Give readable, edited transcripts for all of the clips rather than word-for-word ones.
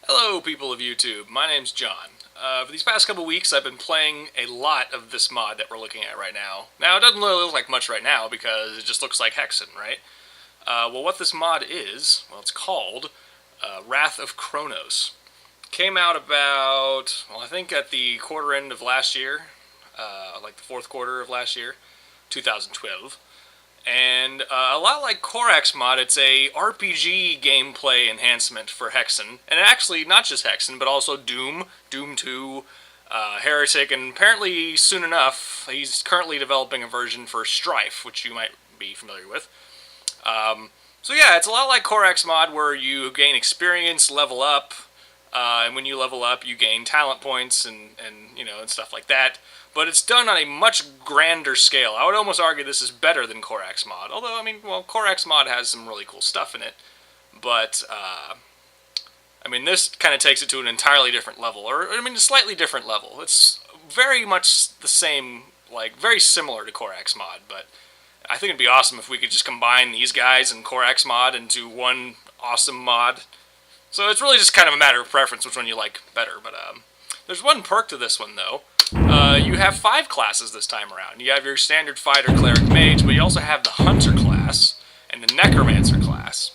Hello people of YouTube, my name's John. For these past couple weeks I've been playing a lot of this mod that we're looking at right now. Now it doesn't really look like much right now because it just looks like Hexen, right? Well what this mod is, well it's called Wrath of Cronos. Came out about, well I think at the quarter end of last year, like the fourth quarter of last year, 2012. And a lot like Korax Mod, it's a RPG gameplay enhancement for Hexen. And actually, not just Hexen, but also Doom, Doom 2, Heretic, and apparently soon enough, he's currently developing a version for Strife, which you might be familiar with. So yeah, it's a lot like Korax Mod, where you gain experience, level up, and when you level up, you gain talent points and stuff like that. But it's done on a much grander scale. I would almost argue this is better than Korax Mod. Although, I mean, well, Korax Mod has some really cool stuff in it. But, I mean, this kind of takes it to an entirely different level. Or, I mean, a slightly different level. It's very much the same, like, very similar to Korax Mod. But I think it'd be awesome if we could just combine these guys and Korax Mod into one awesome mod. So it's really just kind of a matter of preference which one you like better. But, there's one perk to this one, though. You have 5 classes this time around. You have your standard fighter, cleric, mage, but you also have the hunter class and the necromancer class.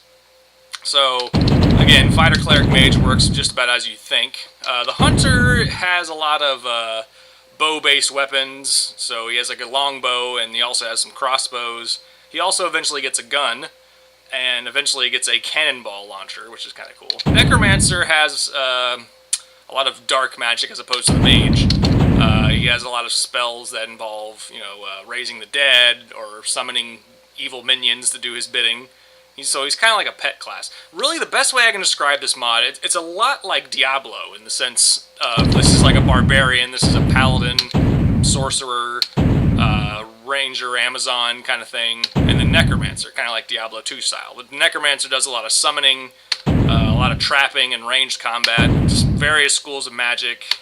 So, again, fighter, cleric, mage works just about as you think. The hunter has a lot of bow-based weapons, so he has like a longbow, and he also has some crossbows. He also eventually gets a gun, and eventually gets a cannonball launcher, which is kind of cool. Necromancer has a lot of dark magic as opposed to the mage. He has a lot of spells that involve, raising the dead or summoning evil minions to do his bidding. So he's kind of like a pet class. Really, the best way I can describe this mod, it's a lot like Diablo in the sense of this is like a barbarian, this is a paladin, sorcerer, ranger, Amazon kind of thing, and the necromancer, kind of like Diablo 2 style. The necromancer does a lot of summoning, a lot of trapping and ranged combat, just various schools of magic,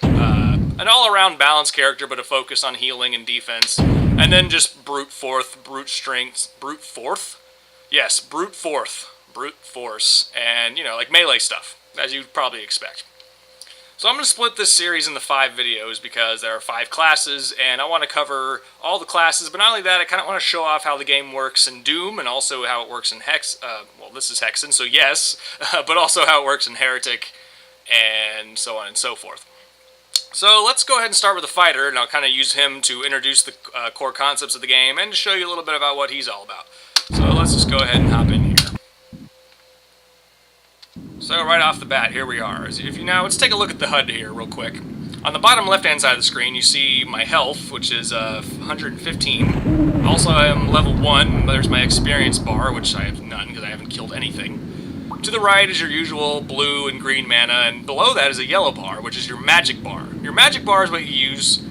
an all-around balanced character, but a focus on healing and defense. And then just brute force, and, like melee stuff, as you'd probably expect. So I'm going to split this series into 5 videos because there are 5 classes, and I want to cover all the classes, but not only that, I kind of want to show off how the game works in Doom, and also how it works in well, this is Hexen, so yes, but also how it works in Heretic, and so on and so forth. So let's go ahead and start with the fighter, and I'll kind of use him to introduce the core concepts of the game and to show you a little bit about what he's all about. So let's just go ahead and hop in here. So right off the bat, here we are. Let's take a look at the HUD here real quick. On the bottom left-hand side of the screen, you see my health, which is 115. Also, I'm level 1. There's my experience bar, which I have none because I haven't killed anything. To the right is your usual blue and green mana, and below that is a yellow bar, which is your magic bar. Your magic bar is what you use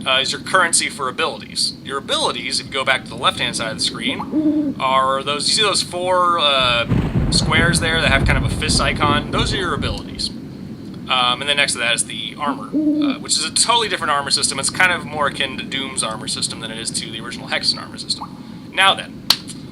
as your currency for abilities. Your abilities, if you go back to the left-hand side of the screen, are those. You see those 4 squares there that have kind of a fist icon? Those are your abilities. And then next to that is the armor, which is a totally different armor system. It's kind of more akin to Doom's armor system than it is to the original Hexen armor system. Now then,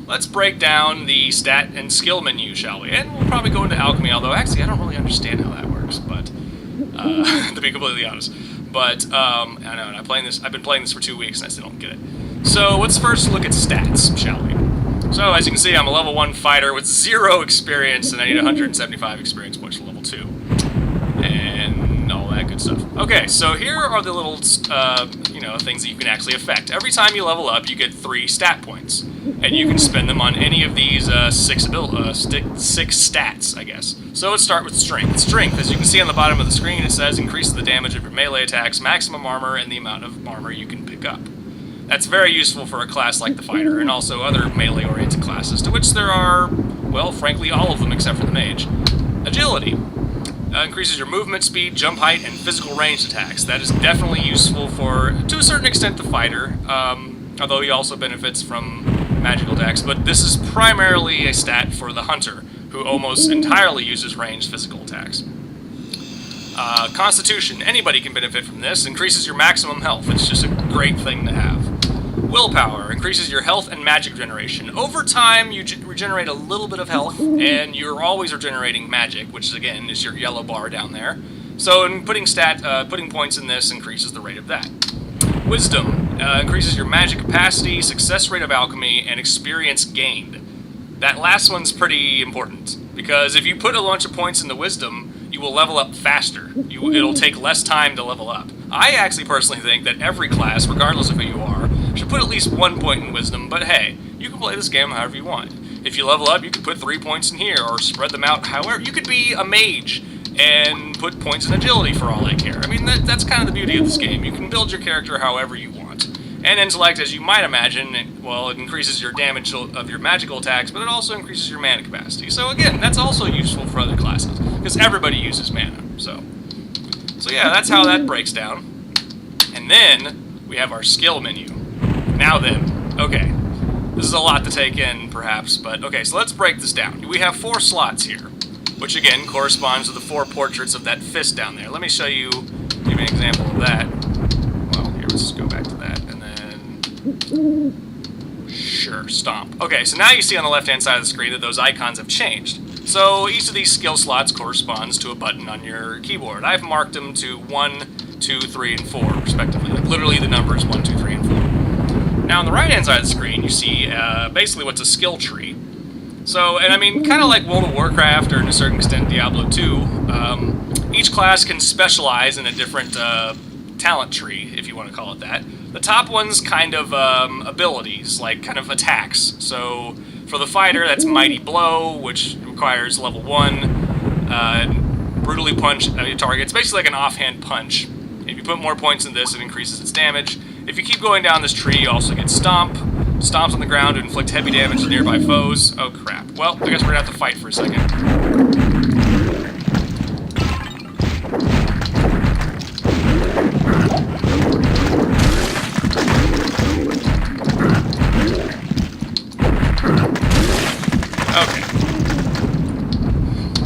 let's break down the stat and skill menu, shall we? And we'll probably go into alchemy, although actually I don't really understand how that works, but to be completely honest. But I know, and I've been playing this for 2 weeks and I still don't get it. So let's first look at stats, shall we? So as you can see, I'm a level 1 fighter with 0 experience, and I need 175 experience points for level 2. And all that good stuff. Okay, so here are the little, things that you can actually affect. Every time you level up, you get 3 stat points. And you can spend them on any of these 6 stats, I guess. So let's start with strength. Strength, as you can see on the bottom of the screen, it says increases the damage of your melee attacks, maximum armor, and the amount of armor you can pick up. That's very useful for a class like the fighter, and also other melee-oriented classes, to which there are, well, frankly, all of them except for the mage. Agility. Increases your movement speed, jump height, and physical range attacks. That is definitely useful for, to a certain extent, the fighter, although he also benefits from magical attacks, but this is primarily a stat for the hunter, who almost entirely uses ranged physical attacks. Constitution. Anybody can benefit from this. Increases your maximum health. It's just a great thing to have. Willpower increases your health and magic generation. Over time, you regenerate a little bit of health, and you're always regenerating magic, which again is your yellow bar down there. So, in putting points in this increases the rate of that. Wisdom increases your magic capacity, success rate of alchemy, and experience gained. That last one's pretty important, because if you put a bunch of points into Wisdom, you will level up faster. It'll take less time to level up. I actually personally think that every class, regardless of who you are, should put at least 1 point in Wisdom, but hey, you can play this game however you want. If you level up, you can put 3 points in here, or spread them out however. You could be a mage and put points in agility for all I care. I mean, that's kind of the beauty of this game. You can build your character however you want. And intellect, as you might imagine, it increases your damage of your magical attacks, but it also increases your mana capacity. So again, that's also useful for other classes, because everybody uses mana. So yeah, that's how that breaks down. And then we have our skill menu. Now then, okay, this is a lot to take in, perhaps, but okay, so let's break this down. We have 4 slots here, which again corresponds to the 4 portraits of that fist down there. Let me show you, give you an example of that. Well, here, let's just go back to that, and then, sure, stomp. Okay, so now you see on the left-hand side of the screen that those icons have changed. So each of these skill slots corresponds to a button on your keyboard. I've marked them to 1, 2, 3, and 4, respectively. Like, literally the numbers 1, 2, 3, and 4. Now on the right-hand side of the screen, you see basically what's a skill tree. So, and I mean, kind of like World of Warcraft, or to a certain extent Diablo 2, each class can specialize in a different talent tree, if you want to call it that. The top one's kind of abilities, like kind of attacks. So for the fighter, that's Mighty Blow, which requires level 1. Brutally punch your target. It's basically like an offhand punch. If you put more points in this, it increases its damage. If you keep going down this tree, you also get Stomp. Stomps on the ground to inflict heavy damage to nearby foes. Oh crap. Well, I guess we're gonna have to fight for a second. Okay.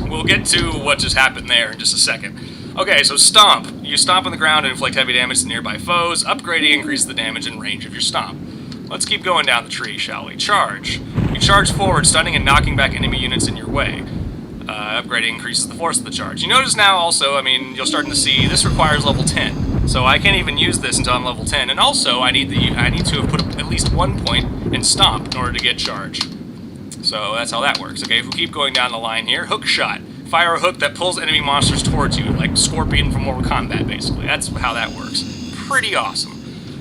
We'll get to what just happened there in just a second. Okay, so Stomp. You stomp on the ground and inflict heavy damage to nearby foes. Upgrading increases the damage and range of your stomp. Let's keep going down the tree, shall we? Charge. You charge forward, stunning and knocking back enemy units in your way. Upgrading increases the force of the charge. You notice now also, I mean, you're starting to see this requires level 10. So I can't even use this until I'm level 10. And also, I need to have put at least 1 point in Stomp in order to get charge. So that's how that works. Okay, if we keep going down the line here, Hook Shot. Fire a hook that pulls enemy monsters towards you, like Scorpion from Mortal Kombat, basically. That's how that works. Pretty awesome.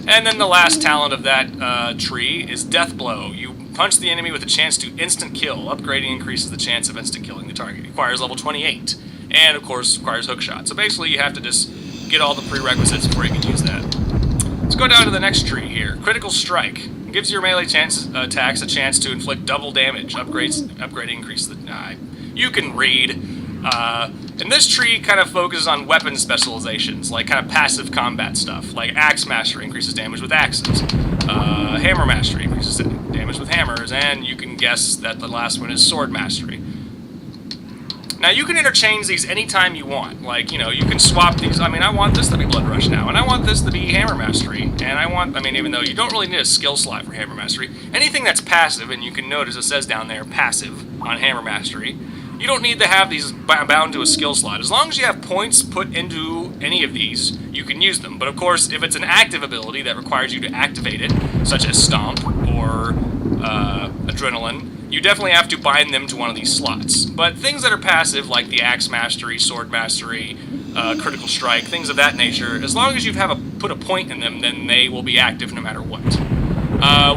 And then the last talent of that tree is Death Blow. You punch the enemy with a chance to instant kill. Upgrading increases the chance of instant killing the target. It requires level 28. And, of course, requires Hook Shot. So basically, you have to just get all the prerequisites before you can use that. Let's go down to the next tree here. Critical Strike. It gives your melee attacks a chance to inflict double damage. Upgrading increases the... you can read. And this tree kind of focuses on weapon specializations, like kind of passive combat stuff, like Axe Mastery increases damage with axes, Hammer Mastery increases damage with hammers, and you can guess that the last one is Sword Mastery. Now you can interchange these anytime you want, like, you know, you can swap these. I mean, I want this to be Blood Rush now, and I want this to be Hammer Mastery, and I mean, even though you don't really need a skill slot for Hammer Mastery, anything that's passive, and you can notice it says down there, passive, on Hammer Mastery, you don't need to have these bound to a skill slot. As long as you have points put into any of these, you can use them. But of course, if it's an active ability that requires you to activate it, such as Stomp or Adrenaline, you definitely have to bind them to one of these slots. But things that are passive, like the Axe Mastery, Sword Mastery, Critical Strike, things of that nature, as long as you put a point in them, then they will be active no matter what.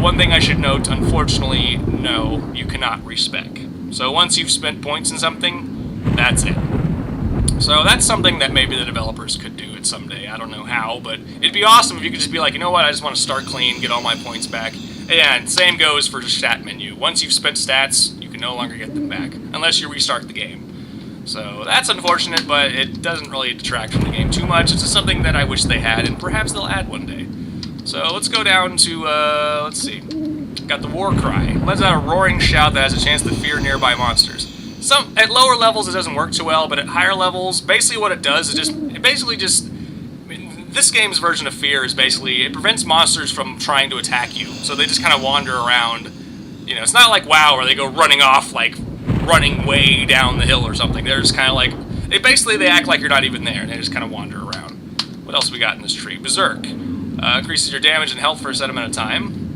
One thing I should note, unfortunately, no, you cannot respec. So once you've spent points in something, that's it. So that's something that maybe the developers could do it someday. I don't know how, but it'd be awesome if you could just be like, you know what, I just want to start clean, get all my points back. And same goes for the stat menu. Once you've spent stats, you can no longer get them back, unless you restart the game. So that's unfortunate, but it doesn't really detract from the game too much. It's just something that I wish they had, and perhaps they'll add one day. So let's go down to, let's see. Got the War Cry. Lets out a roaring shout that has a chance to fear nearby monsters. At lower levels it doesn't work too well, but at higher levels, basically what it does is this game's version of fear is basically, it prevents monsters from trying to attack you. So they just kind of wander around. You know, it's not like WoW where they go running off, like, running way down the hill or something. They're just kind of like, they act like you're not even there, and they just kind of wander around. What else we got in this tree? Berserk. Increases your damage and health for a set amount of time.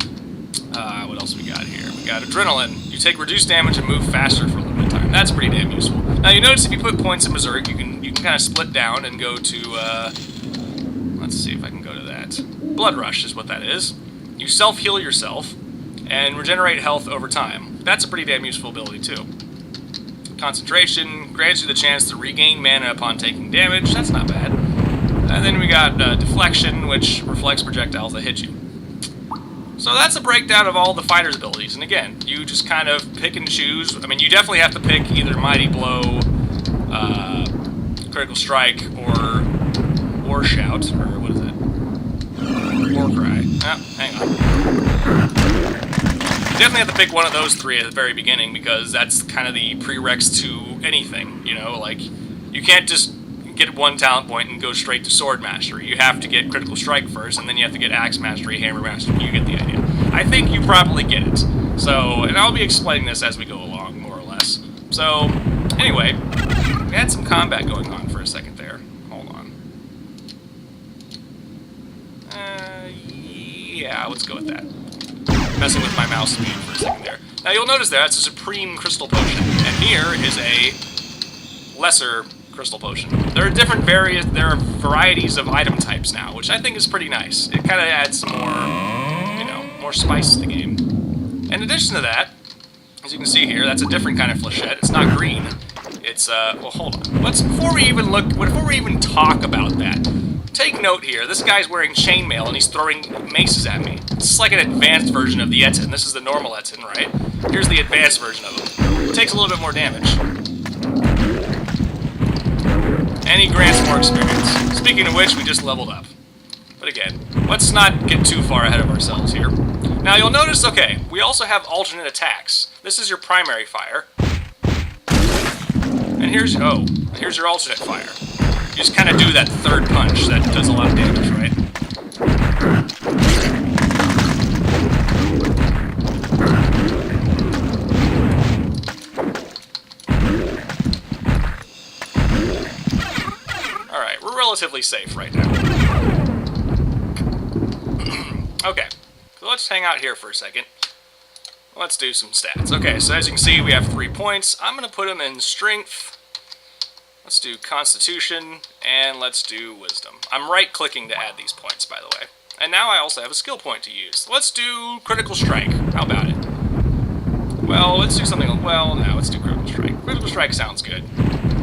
What else we got here? We got Adrenaline. You take reduced damage and move faster for a limited time. That's pretty damn useful. Now, you notice if you put points in Berserk, you can kind of split down and go to, let's see if I can go to that. Blood Rush is what that is. You self-heal yourself and regenerate health over time. That's a pretty damn useful ability, too. Concentration grants you the chance to regain mana upon taking damage. That's not bad. And then we got Deflection, which reflects projectiles that hit you. So that's a breakdown of all the fighter's abilities. And again, you just kind of pick and choose. I mean, you definitely have to pick either Mighty Blow, Critical Strike, or War Shout, or what is it? War Cry. Oh, hang on. You definitely have to pick one of those three at the very beginning, because that's kind of the prereqs to anything, you know? Like, you can't just get one talent point and go straight to Sword Mastery. You have to get Critical Strike first, and then you have to get Axe Mastery, Hammer Mastery. You get the idea. I think you probably get it. So, and I'll be explaining this as we go along, more or less. So, anyway, we had some combat going on for a second there. Hold on. Yeah, let's go with that. Messing with my mouse speed for a second there. Now, you'll notice that's a Supreme Crystal Potion, and here is a Lesser Crystal Potion. There are there are varieties of item types now, which I think is pretty nice. It kind of adds some more, you know, more spice to the game. In addition to that, as you can see here, that's a different kind of flechette. It's not green. It's, well, hold on. Before we even talk about that, take note here, this guy's wearing chainmail and he's throwing maces at me. This is like an advanced version of the Hexen. This is the normal Hexen, right? Here's the advanced version of him. It takes a little bit more damage. And he grants more experience. Speaking of which, we just leveled up. But again, let's not get too far ahead of ourselves here. Now you'll notice, okay, we also have alternate attacks. This is your primary fire. And here's your alternate fire. You just kind of do that third punch that does a lot of damage, right? Alright, we're relatively safe right now. Okay, so let's hang out here for a second. Let's do some stats. Okay, so as you can see, we have 3 points. I'm going to put them in Strength. Let's do Constitution, and let's do Wisdom. I'm right-clicking to add these points, by the way. And now I also have a skill point to use. Let's do Critical Strike. How about it? Well, let's do something... Well, no, let's do Critical Strike. Critical Strike sounds good.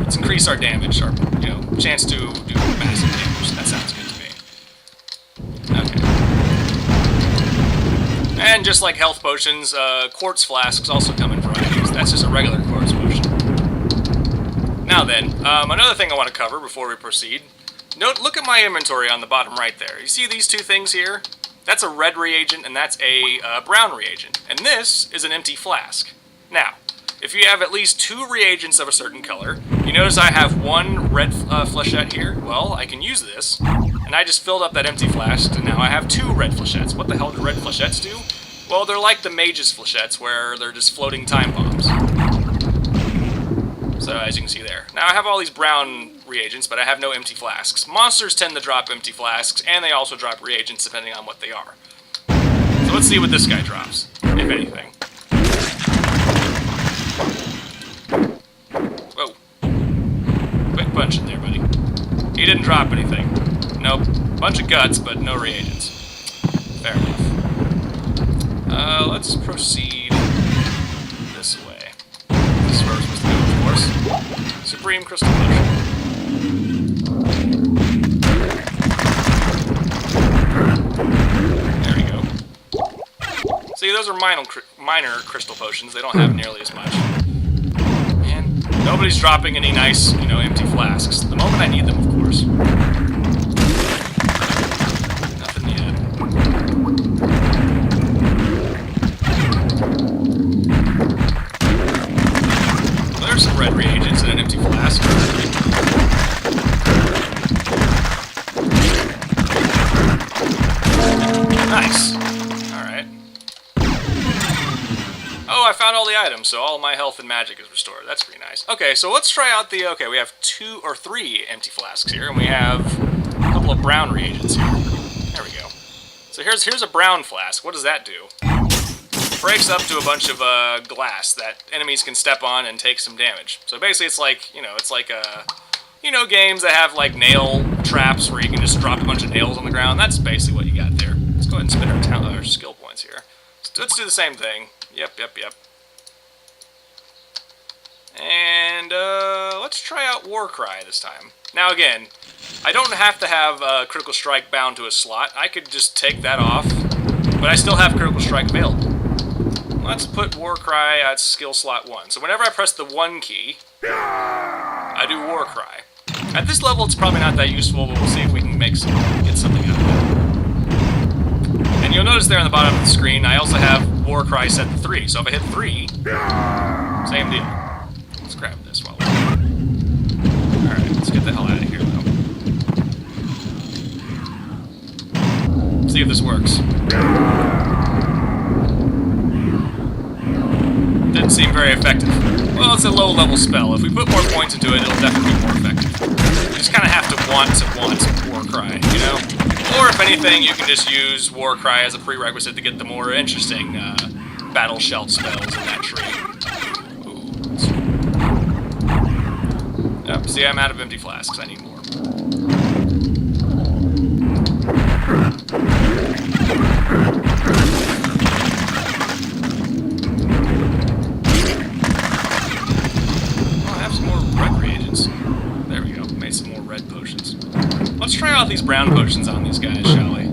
Let's increase our damage, our, you know, chance to do massive damage. That sounds good to me. Okay. And just like health potions, Quartz Flasks also come in varieties. That's just a regular Quartz potion. Now then, another thing I want to cover before we proceed. Look at my inventory on the bottom right there. You see these two things here? That's a red reagent and that's a brown reagent. And this is an empty flask. Now, if you have at least 2 reagents of a certain color, you notice I have 1 red flechette here. Well, I can use this, and I just filled up that empty flask, and now I have 2 red flechettes. What the hell do red flechettes do? Well, they're like the mage's flechettes, where they're just floating time bombs. So, as you can see there. Now, I have all these brown reagents, but I have no empty flasks. Monsters tend to drop empty flasks, and they also drop reagents depending on what they are. So let's see what this guy drops, if anything. Whoa. Quick punch in there, buddy. He didn't drop anything. Nope. Bunch of guts, but no reagents. Fair enough. Let's proceed this way. This is where we're supposed to go, of course. Supreme Crystal Potion. There we go. See, those are minor crystal potions. They don't have nearly as much. And nobody's dropping any nice, you know, empty flasks. The moment I need them, of course. Nothing yet. Well, there's some red reagents and an empty flask. items, so all my health and magic is restored. That's pretty nice. Okay, so let's try out the... Okay, we have 2 or 3 empty flasks here, and we have a couple of brown reagents here. There we go. So here's a brown flask. What does that do? Breaks up to a bunch of glass that enemies can step on and take some damage. So basically it's like, it's like games that have like nail traps where you can just drop a bunch of nails on the ground. That's basically what you got there. Let's go ahead and spend our skill points here. Let's do the same thing. Yep. And let's try out Warcry this time. Now again, I don't have to have Critical Strike bound to a slot. I could just take that off, but I still have Critical Strike available. Let's put Warcry at skill slot 1. So whenever I press the 1 key, I do Warcry. At this level, it's probably not that useful, but we'll see if we can get something out of it. And you'll notice there on the bottom of the screen, I also have Warcry set to 3. So if I hit 3, same deal. Let's grab this while we're here. Alright, let's get the hell out of here, though. See if this works. Didn't seem very effective. Well, it's a low-level spell. If we put more points into it, it'll definitely be more effective. You just kind of have to want Warcry, you know? Or if anything, you can just use Warcry as a prerequisite to get the more interesting battle shelt spells in that tree. Ooh. Yep, see, I'm out of empty flasks. I need more. There we go. Made some more red potions. Let's try out these brown potions on these guys, shall we?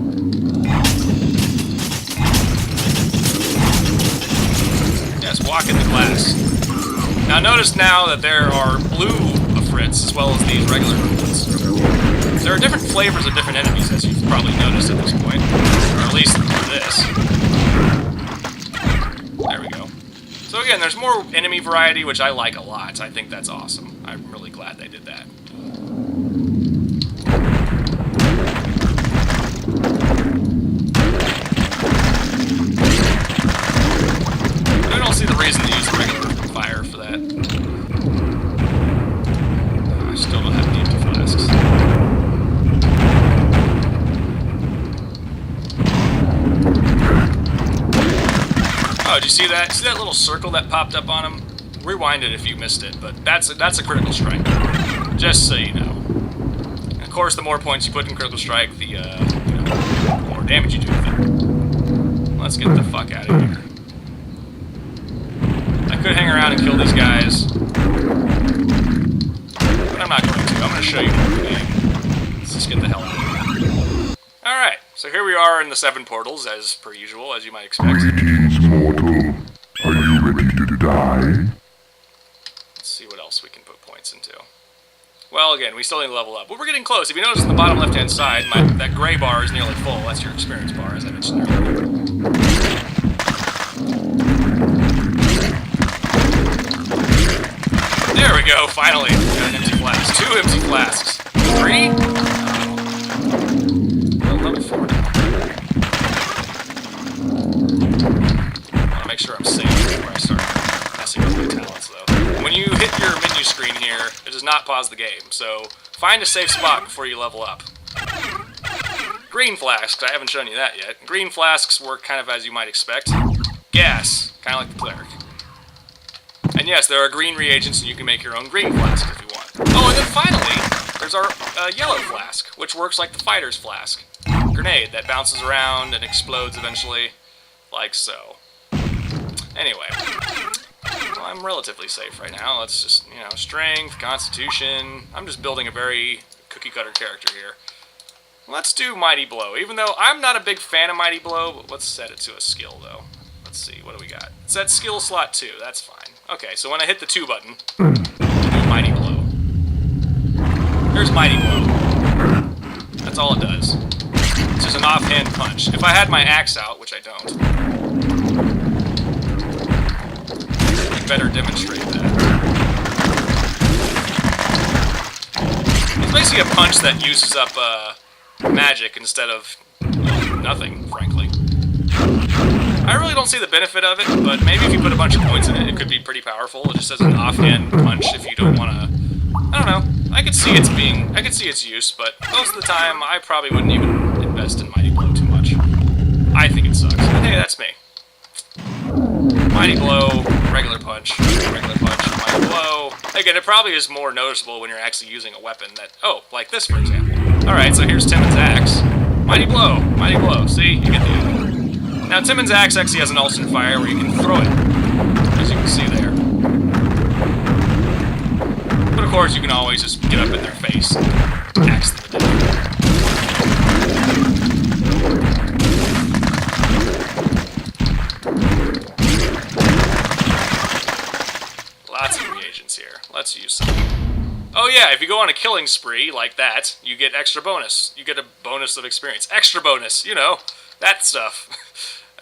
Yes, walk in the glass. Now notice now that there are blue Ifrits as well as these regular ones. There are different flavors of different enemies, as you've probably noticed at this point. Or at least for this. There we go. So again, there's more enemy variety, which I like a lot. I think that's awesome. I'm really glad they did that. I don't see the reason to use regular fire for that. I still don't have any empty flasks. Oh, did you see that? See that little circle that popped up on him? Rewind it if you missed it, but that's a critical strike. Just so you know. And of course, the more points you put in critical strike, the more damage you do with it. Let's get the fuck out of here. I could hang around and kill these guys, but I'm not going to. I'm going to show you more of the game. Let's just get the hell out of here. Alright, so here we are in the 7 portals, as per usual, as you might expect. Greetings, mortal. Are you ready to die? Let's see what else we can put points into. Well, again, we still need to level up. But we're getting close. If you notice on the bottom left-hand side, that gray bar is nearly full. That's your experience bar, as I mentioned earlier. There we go, finally. Got an empty flask. 2 empty flasks. 3? Well, level 4 now. I want to make sure I'm safe before I start messing with my talents, though. When you hit your menu screen here, it does not pause the game, so find a safe spot before you level up. Green flasks, I haven't shown you that yet. Green flasks work kind of as you might expect. Gas, kind of like the cleric. And yes, there are green reagents, and you can make your own green flask if you want. Oh, and then finally, there's our yellow flask, which works like the fighter's flask. Grenade that bounces around and explodes eventually, like so. Anyway, well, I'm relatively safe right now. Let's just, strength, constitution. I'm just building a very cookie-cutter character here. Let's do Mighty Blow, even though I'm not a big fan of Mighty Blow, but let's set it to a skill, though. Let's see, what do we got? It's at skill slot 2, that's fine. Okay, so when I hit the 2 button, I do Mighty Blow. There's Mighty Blow. That's all it does. It's just an offhand punch. If I had my axe out, which I don't, I better demonstrate that. It's basically a punch that uses up magic instead of nothing, frankly. I really don't see the benefit of it, but maybe if you put a bunch of points in it, it could be pretty powerful. Just as an offhand punch if you don't want to... I don't know. I could see its use, but most of the time, I probably wouldn't even invest in Mighty Blow too much. I think it sucks. But hey, that's me. Mighty Blow, regular punch, Mighty Blow. Again, it probably is more noticeable when you're actually using a weapon that... Oh, like this, for example. Alright, so here's Timon's axe. Mighty Blow, see? You get the idea. Now, Timon's axe actually has an alternate fire where you can throw it, as you can see there. But of course, you can always just get up in their face and axe them to death. Lots of reagents here. Let's use some. Oh yeah, if you go on a killing spree like that, you get extra bonus. You get a bonus of experience. Extra bonus, you know, that stuff.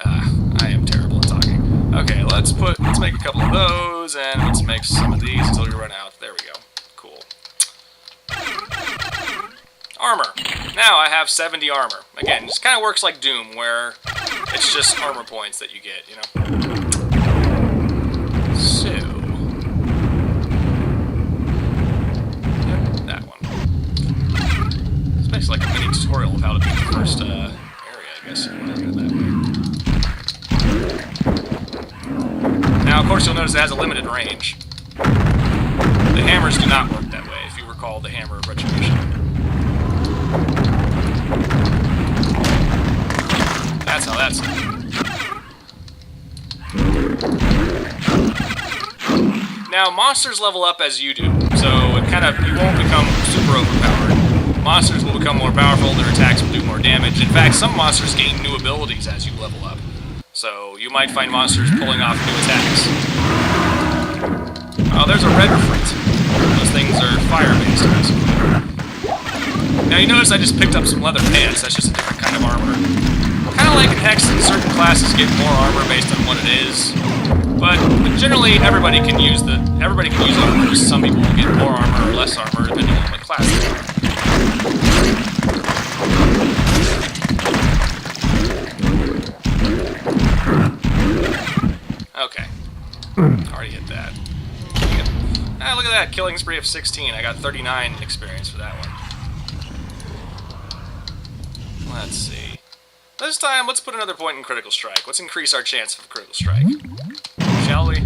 I am terrible at talking. Okay, let's make a couple of those, and let's make some of these until we run out. There we go. Cool. Armor. Now I have 70 armor. Again, this kind of works like Doom, where it's just armor points that you get, you know. So... Yep, that one. It's basically like a mini tutorial of how to beat the first area, I guess, if you want to look at it that way. Now, of course, you'll notice it has a limited range. The hammers do not work that way, if you recall the Hammer of Retribution. That's how that's done. Now, monsters level up as you do, so you won't become super overpowered. Monsters will become more powerful, their attacks will do more damage. In fact, some monsters gain new abilities as you level up. So, you might find monsters pulling off new attacks. Oh, there's a red refrit. Those things are fire-based, basically. Now, you notice I just picked up some leather pants. That's just a different kind of armor. Kind of like in Hexen, certain classes get more armor based on what it is. But generally, everybody can use armor. Some people will get more armor or less armor, depending on what class they are. Okay. Already hit that. Ah, look at that. Killing spree of 16. I got 39 experience for that one. Let's see. This time, let's put another point in Critical Strike. Let's increase our chance of Critical Strike. Shall we?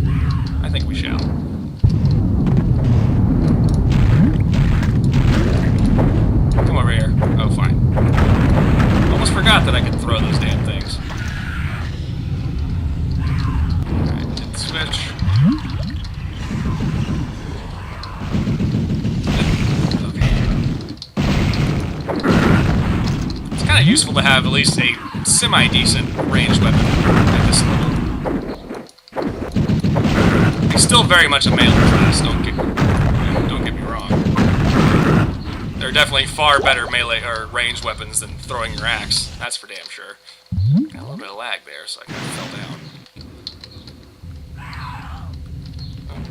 I think we shall. Come over here. Oh, fine. Almost forgot that I could throw those damn things. Alright, hit the switch. It's kind of useful to have at least a semi-decent ranged weapon at this level. It's still very much a melee class, don't get me wrong. There are definitely far better melee or ranged weapons than throwing your axe. That's for damn sure. Got a little bit of lag there, so I kind of fell down.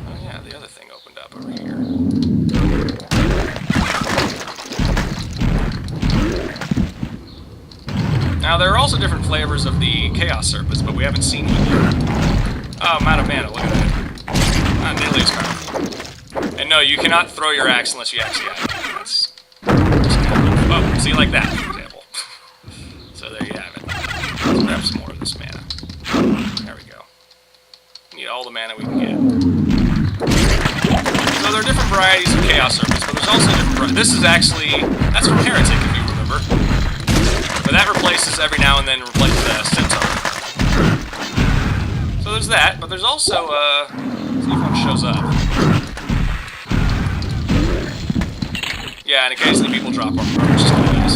Oh yeah, the other thing opened up over here. Now, there are also different flavors of the Chaos Surface, but we haven't seen one yet. Oh, I'm out of mana, look at that. Not nearly as powerful. And no, you cannot throw your axe unless you actually have it. That's just kind of... Oh, see, like that, for example. So there you have it. Let's grab some more of this mana. There we go. We need all the mana we can get. So there are different varieties of Chaos Surface, but there's also different varieties. This is actually... That's from Heretic, if you remember. But that replaces every now and then replaces a centaur. So there's that, but there's also, let's see if one shows up. Yeah, and occasionally people drop armor, which is kind of nice.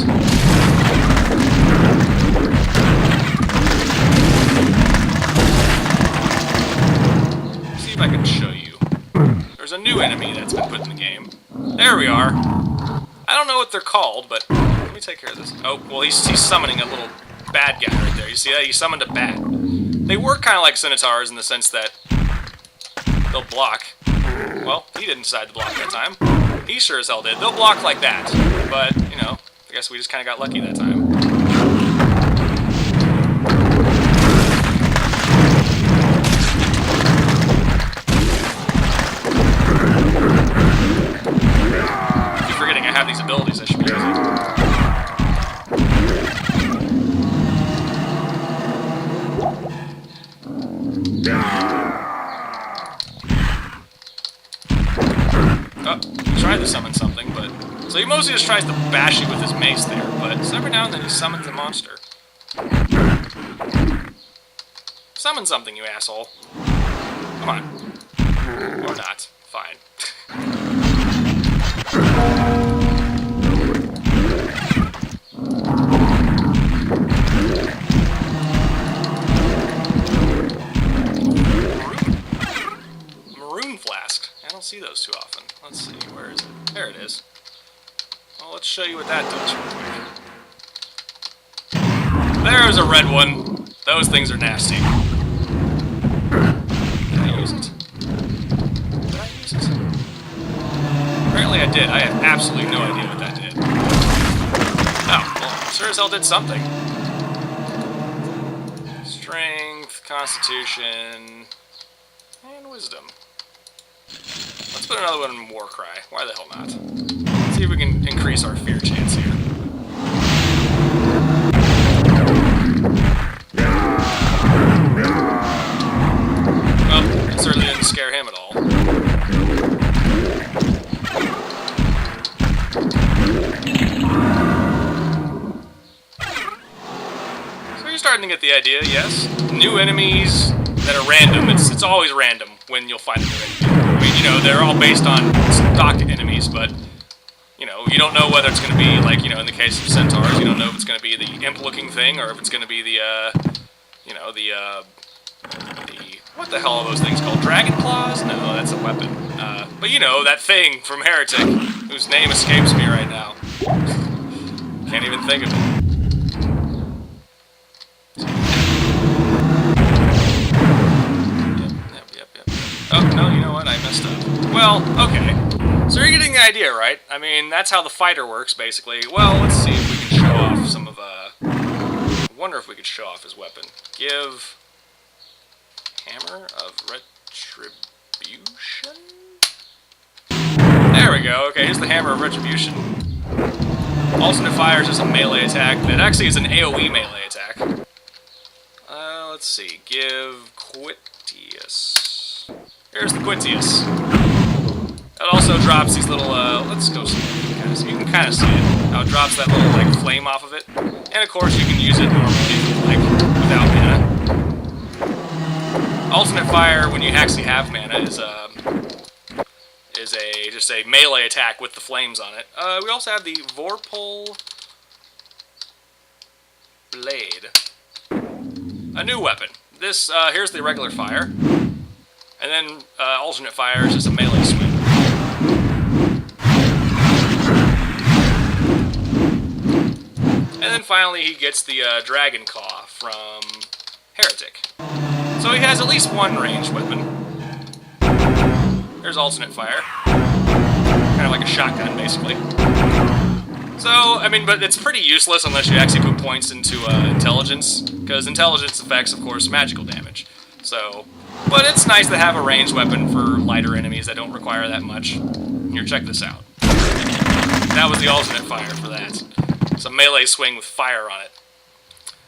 See if I can show you. There's a new enemy that's been put in the game. There we are. I don't know what they're called, but let me take care of this. Oh, well, he's summoning a little bad guy right there. You see that? He summoned a bat. They work kind of like Centaurs in the sense that they'll block. Well, he didn't decide to block that time. He sure as hell did. They'll block like that. But, you know, I guess we just kind of got lucky that time. have these abilities, I should be using. Oh, he tried to summon something, but... So he mostly just tries to bash you with his mace there, but every now and then he summons a monster. Summon something, you asshole. Come on. Or not. Fine. Maroon flask. I don't see those too often. Let's see, where is it? There it is. Well, let's show you what that does real quick. There's a red one. Those things are nasty. Did I use it? Did I use it? Apparently I did. I have absolutely no idea what that did. Oh, well, sure as hell did something. Strength, Constitution, and Wisdom. Let's put another one in Warcry. Why the hell not? Let's see if we can increase our fear chance here. Well, it certainly didn't scare him at all. So you're starting to get the idea, yes? New enemies that are random. It's always random when you'll find a new enemy. I mean, you know, they're all based on stock enemies, but, you know, you don't know whether it's going to be, like, you know, in the case of centaurs, you don't know if it's going to be the imp-looking thing, or if it's going to be the, you know, the, what the hell are those things called? Dragon claws? No, that's a weapon. But you know, that thing from Heretic, whose name escapes me right now. Can't even think of it. Yep. Oh, no, you know what? I messed up. Well, okay. So you're getting the idea, right? I mean, that's how the fighter works, basically. Well, let's see if we can show off some of, I wonder if we could show off his weapon. Give... Hammer of Retribution? There we go. Okay, here's the Hammer of Retribution. Alternate fire is just a melee attack that actually is an AoE melee attack. Let's see. Give Quitius. Here's the Quitius. It also drops these little, let's go see it. You can kind of see it. How it drops that little, like, flame off of it. And, of course, you can use it normally, like, without mana. Alternate fire, when you actually have mana, is just a melee attack with the flames on it. We also have the Vorpal Blade. A new weapon. This, here's the regular fire. And then, alternate fire is just a melee swing. And then finally he gets the, Dragon Claw from Heretic. So he has at least one ranged weapon. There's alternate fire. Kind of like a shotgun, basically. So, I mean, but it's pretty useless unless you actually put points into intelligence, because intelligence affects, of course, magical damage. So, but it's nice to have a ranged weapon for lighter enemies that don't require that much. Here, check this out. That was the alternate fire for that. It's a melee swing with fire on it.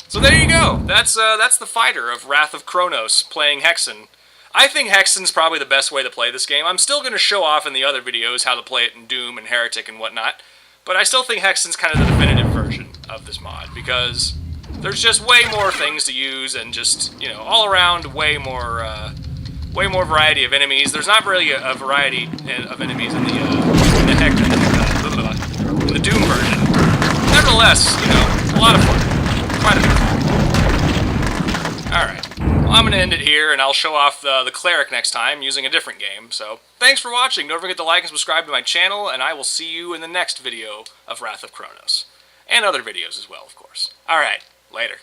So there you go. That's the fighter of Wrath of Cronos playing Hexen. I think Hexen's probably the best way to play this game. I'm still going to show off in the other videos how to play it in Doom and Heretic and whatnot, but I still think Hexen's kind of the definitive version of this mod, because there's just way more things to use and just, you know, all around way more variety of enemies. There's not really a variety of enemies in the Doom version. Nevertheless, you know, a lot of fun. Quite a bit of fun. Alright. Well, I'm going to end it here, and I'll show off the Cleric next time using a different game. So, thanks for watching. Don't forget to like and subscribe to my channel, and I will see you in the next video of Wrath of Cronos. And other videos as well, of course. Alright, later.